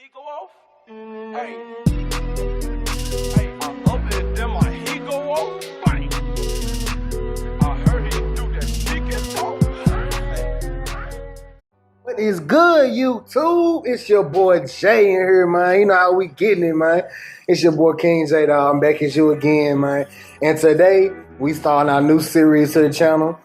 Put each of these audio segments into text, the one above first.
he go off? Hey, I up it, then my he go off. Bang. I heard he do that chicken talk. What is good, YouTube? It's your boy Jay in here, man. You know how we getting it, man. It's your boy King J, dog. I'm back at you again, man. And today, we starting our new series to the channel.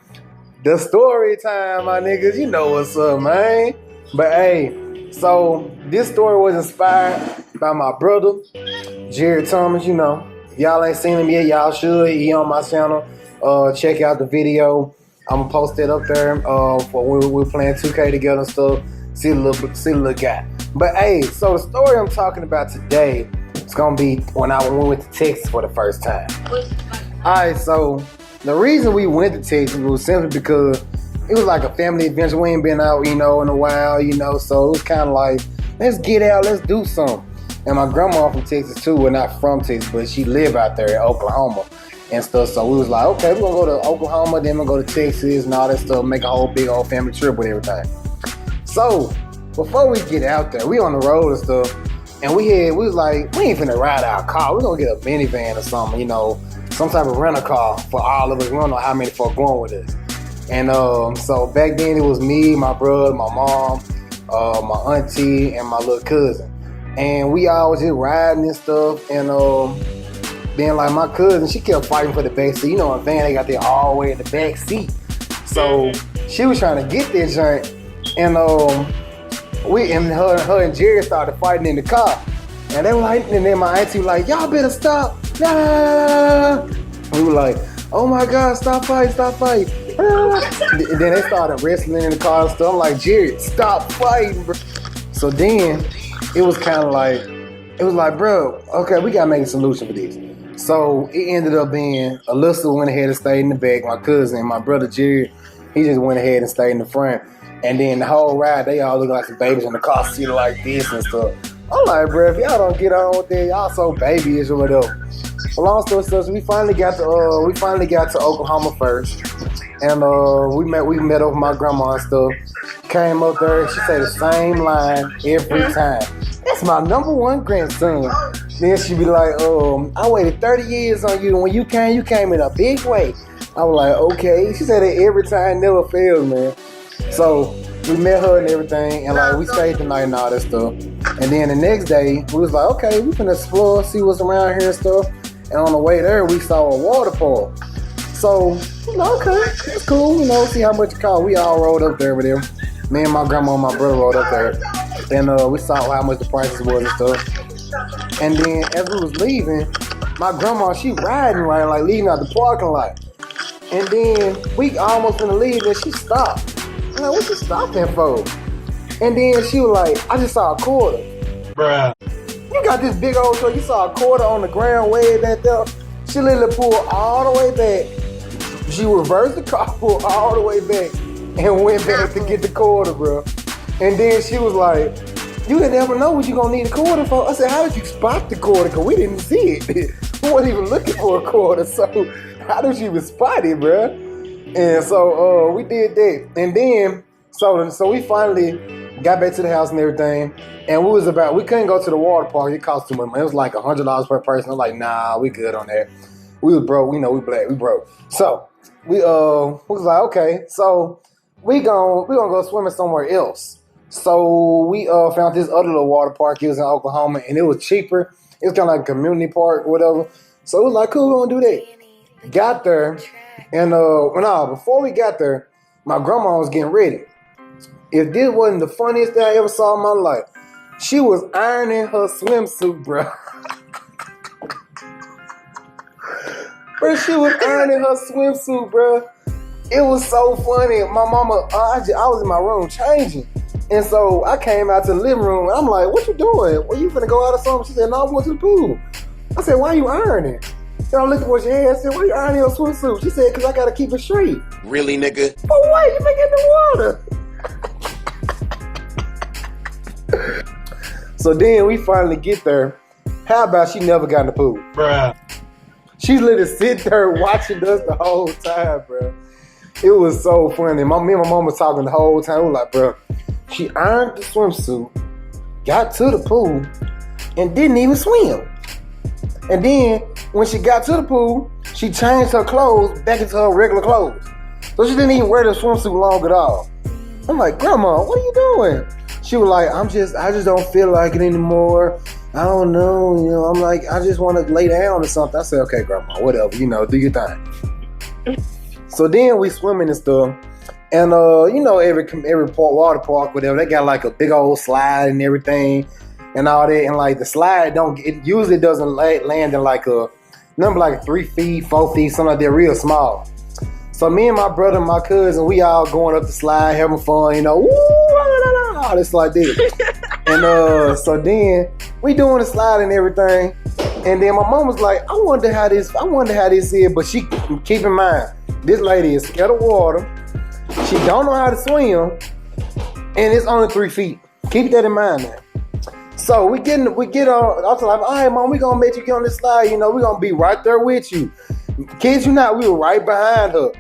The story time, my niggas. You know what's up, man. But hey, so this story was inspired by my brother, Jared Thomas, you know. If y'all ain't seen him yet, y'all should. He on my channel. Check out the video. I'm gonna post it up there for when we're playing 2K together and stuff. See the little guy. But hey, so the story I'm talking about today is gonna be when I went to Texas for the first time. Alright, so the reason we went to Texas was simply because it was like a family adventure. We ain't been out, in a while, so it was kind of like, let's get out, let's do something. And my grandma from Texas too, well, not from Texas, but she lived out there in Oklahoma and stuff. So we was like, okay, we're gonna go to Oklahoma, then we're gonna go to Texas and all that stuff, make a whole big old family trip with everything. So before we get out there, we on the road and stuff, and we was like, we ain't finna ride our car. We're gonna get a minivan or something, some type of rental car for all of us. We don't know how many folk going with us. And so back then it was me, my brother, my mom, my auntie, and my little cousin. And we all was just riding and stuff, and then like my cousin, she kept fighting for the back seat. In van they got there all the way in the back seat. So she was trying to get this joint, and her and Jerry started fighting in the car. And they were like, and then my auntie was like, y'all better stop. Nah. We were like, oh my God, stop fighting, stop fighting. And then they started wrestling in the car and stuff. I'm like, Jerry, stop fighting, bro. So then it was kind of like, bro, okay, we gotta make a solution for this. So it ended up being Alyssa went ahead and stayed in the back. My cousin and my brother Jerry, he just went ahead and stayed in the front. And then the whole ride, they all look like some babies in the car seat like this and stuff. I'm like, bro, if y'all don't get on with that, y'all so babyish or whatever. Well, long story short, so we finally got to Oklahoma first, and we met up with my grandma and stuff. Came up there, she said the same line every time. That's my number one grandson. Then she be like, I waited 30 years on you, and when you came in a big way. I was like, okay. She said it every time, never fails, man. So we met her and everything, and like we stayed the night and all that stuff. And then the next day, we was like, okay, we finna explore, see what's around here and stuff. And on the way there, we saw a water park. So, okay, it's cool, see how much it cost. We all rode up there with them. Me and my grandma and my brother rode up there. And we saw how much the prices was and stuff. And then as we was leaving, my grandma, she riding right, like leaving out the parking lot. And then we almost gonna leave and she stopped. I'm like, what you stopping for? And then she was like, I just saw a quarter. Bruh. You got this big old truck, you saw a quarter on the ground way back there. She literally pulled all the way back. She reversed the car, pulled all the way back, and went back to get the quarter, bro. And then she was like, you didn't ever know what you gonna need a quarter for. I said, how did you spot the quarter? Because we didn't see it. We weren't even looking for a quarter, so how did you even spot it, bro? And so we did that. And then, so we finally got back to the house and everything. And we couldn't go to the water park. It cost too much money. It was like $100 per person. I was like, nah, we good on that. We was broke. We black. We broke. So we was like, okay. So we gonna go swimming somewhere else. So we found this other little water park. It was in Oklahoma, and it was cheaper. It was kind of like a community park, whatever. So it was like, cool, we're gonna do that. Got there, and before we got there, my grandma was getting ready. If this wasn't the funniest thing I ever saw in my life, she was ironing her swimsuit, bro. Bro, she was ironing her swimsuit, bro. It was so funny. My mama, I was in my room changing. And so I came out to the living room, and I'm like, what you doing? Well, you finna go out or something? She said, no, I'm going to the pool. I said, why are you ironing? Then I looked at what she had. I said, why are you ironing your swimsuit? She said, because I got to keep it straight. Really, nigga? For what? You make it in the water. So then we finally get there. How about she never got in the pool? Bruh. She literally sit there watching us the whole time, bro. It was so funny. Me and my mom was talking the whole time. We were like, bro, she ironed the swimsuit. got to the pool and didn't even swim. And then when she got to the pool, she changed her clothes back into her regular clothes. So she didn't even wear the swimsuit long at all. I'm like, Grandma, what are you doing? She was like, I just don't feel like it anymore. I don't know, I'm like, I just want to lay down or something. I said, okay, Grandma, whatever, do your thing. So then we swimming and stuff. And every water park, whatever, they got like a big old slide and everything and all that. And like the slide it usually doesn't land in like a number like 3 feet, 4 feet, something like that, real small. So me and my brother and my cousin, we all going up the slide, having fun, woo, all this like this. And so then we doing the slide and everything. And then my mom was like, I wonder how this is. But she, keep in mind, this lady is scared of water. She don't know how to swim, and it's only 3 feet. Keep that in mind now. So we get on. I was like, all right, Mom, we gonna make you get on this slide. We gonna be right there with you. Kids, you not, we were right behind her.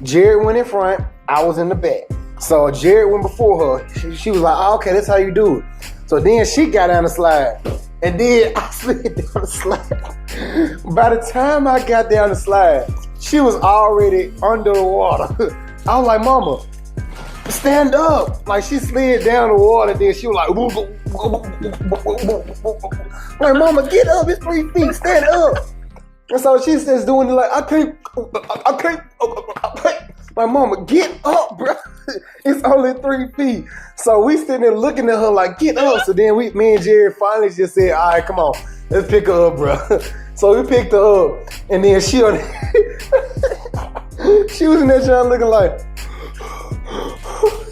Jared went in front. I was in the back. So Jared went before her. She was like, oh, okay, that's how you do it. So then she got down the slide, and then I slid down the slide. By the time I got down the slide, she was already under the water. I was like, Mama, stand up. Like, she slid down the water, then she was like, like, Mama, get up, it's 3 feet, stand up. And so she says doing it like, I can't. Like, Mama, get up, bro. It's only 3 feet. So we sitting there looking at her like, get up. So then me and Jerry finally just said, all right, come on, let's pick her up, bro. So we picked her up, and then she was in there trying looking like,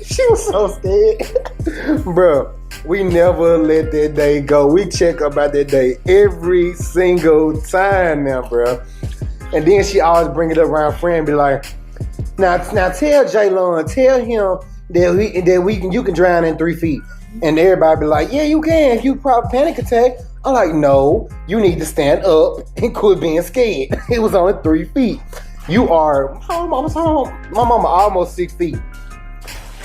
she was so scared. Bro, we never let that day go. We check about that day every single time now, bro. And then she always bring it up around friend and be like, now tell Jaylon, tell him that you can drown in 3 feet. And everybody be like, yeah, you can if you probably panic attack. I'm like, no, you need to stand up and quit being scared. It was only 3 feet. You are, my mama almost 6 feet.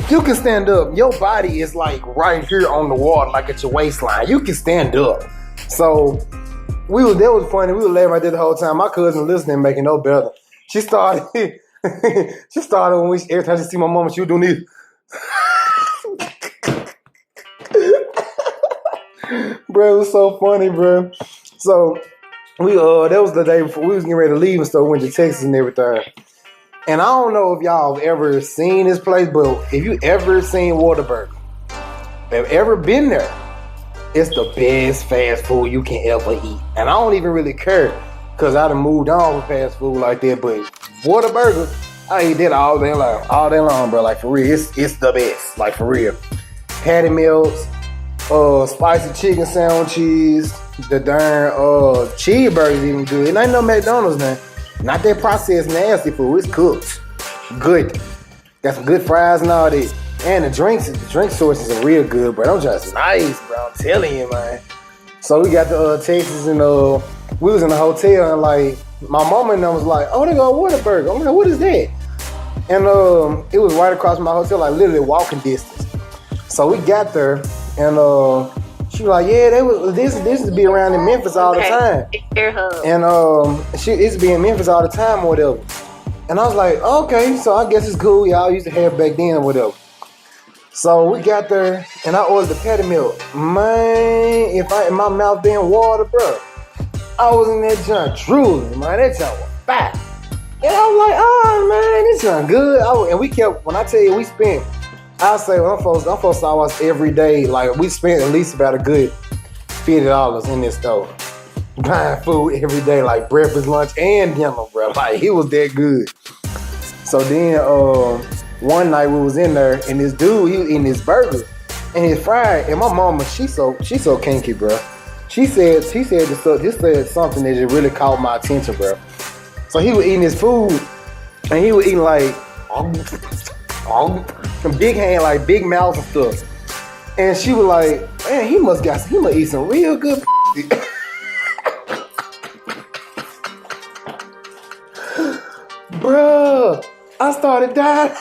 You can stand up. Your body is like right here on the water, like at your waistline. You can stand up. So that was funny. We were laying right there the whole time. My cousin listening, making no better. She started when every time she see my mama, she was doing this. Bro, it was so funny, bro. So that was the day before we was getting ready to leave and stuff. Went to Texas and everything. And I don't know if y'all have ever seen this place, but if you ever seen Whataburger, have ever been there, it's the best fast food you can ever eat. And I don't even really care because I done moved on with fast food like that. But Whataburger, I eat that all day long, bro. Like, for real, it's the best. Like, for real. Patty melts, spicy chicken sandwiches, the darn cheeseburgers even good. It ain't no McDonald's now. Not that processed nasty food. It's cooked. Good. Got some good fries and all that. And the drink sources are real good, bro. Them just nice, bro. I'm telling you, man. So we got to Texas and we was in the hotel and like my mama and them was like, oh, they got Whataburger. I'm like, what is that? And it was right across from my hotel, like literally walking distance. So we got there and she was like, yeah, this used to be around in Memphis all the time. And she used to be in Memphis all the time or whatever. And I was like, okay, so I guess it's cool. Y'all used to have back then or whatever. So we got there and I ordered the patty melt. Man, if my mouth being water, bro, I was in that junk drooling, man. That junk was fat. And I was like, oh man, this junk good. And we kept, when I tell you, we spent, I'll say, I'm supposed to almost every day. Like, we spent at least about a good $50 in this store. Buying food every day, like breakfast, lunch, and dinner, bro. Like, it was that good. So then, one night we was in there, and this dude, he was eating his burger and his fries. And my mama, she's so kinky, bro. She said this said something that just really caught my attention, bro. So he was eating his food, and he was eating like some big hand, like big mouth and stuff. And she was like, man, he must eat some real good Bruh, I started dying.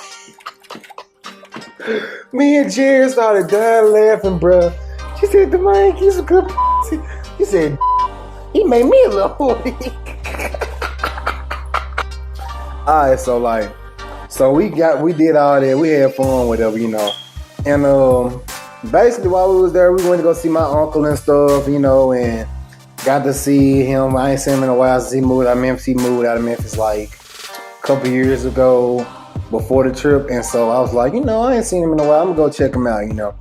Me and Jerry started dying laughing, bruh. She said, the man keeps a good pussy. He said, he made me a little horny. Alright, so we did all that. We had fun, whatever, you know. And basically while we was there, we went to go see my uncle and stuff, you know, and got to see him. I ain't seen him in a while since he moved out of Memphis. He moved out of Memphis like a couple years ago before the trip. And so I was like, you know, I ain't seen him in a while. I'm gonna go check him out, you know.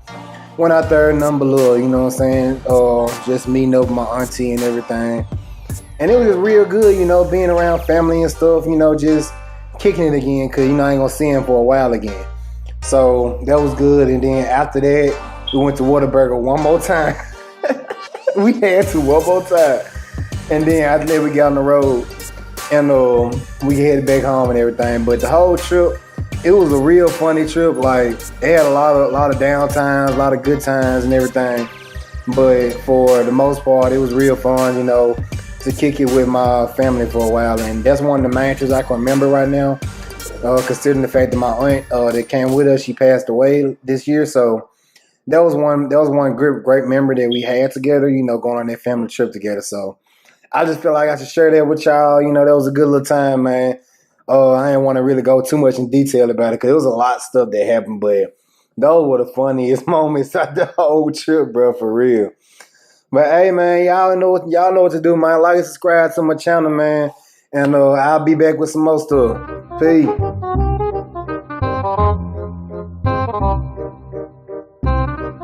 Went out there, nothing but love, you know what I'm saying? Just meeting up with my auntie and everything. And it was just real good, you know, being around family and stuff, you know, just kicking it again, because, you know, I ain't going to see him for a while again. So that was good. And then after that, we went to Whataburger one more time. We had to one more time. And then after that, we got on the road. And we headed back home and everything. But the whole trip, it was a real funny trip. Like, it had a lot of downtimes, a lot of good times and everything. But for the most part, it was real fun, you know, to kick it with my family for a while. And that's one of the main trips I can remember right now, considering the fact that my aunt that came with us, she passed away this year. So that was one great memory that we had together, you know, going on that family trip together. So I just feel like I should share that with y'all. You know, that was a good little time, man. I didn't want to really go too much in detail about it because it was a lot of stuff that happened, but those were the funniest moments of the whole trip, bro, for real. But hey, man, y'all know what to do, man. Like and subscribe to my channel, man. And I'll be back with some more stuff. Peace.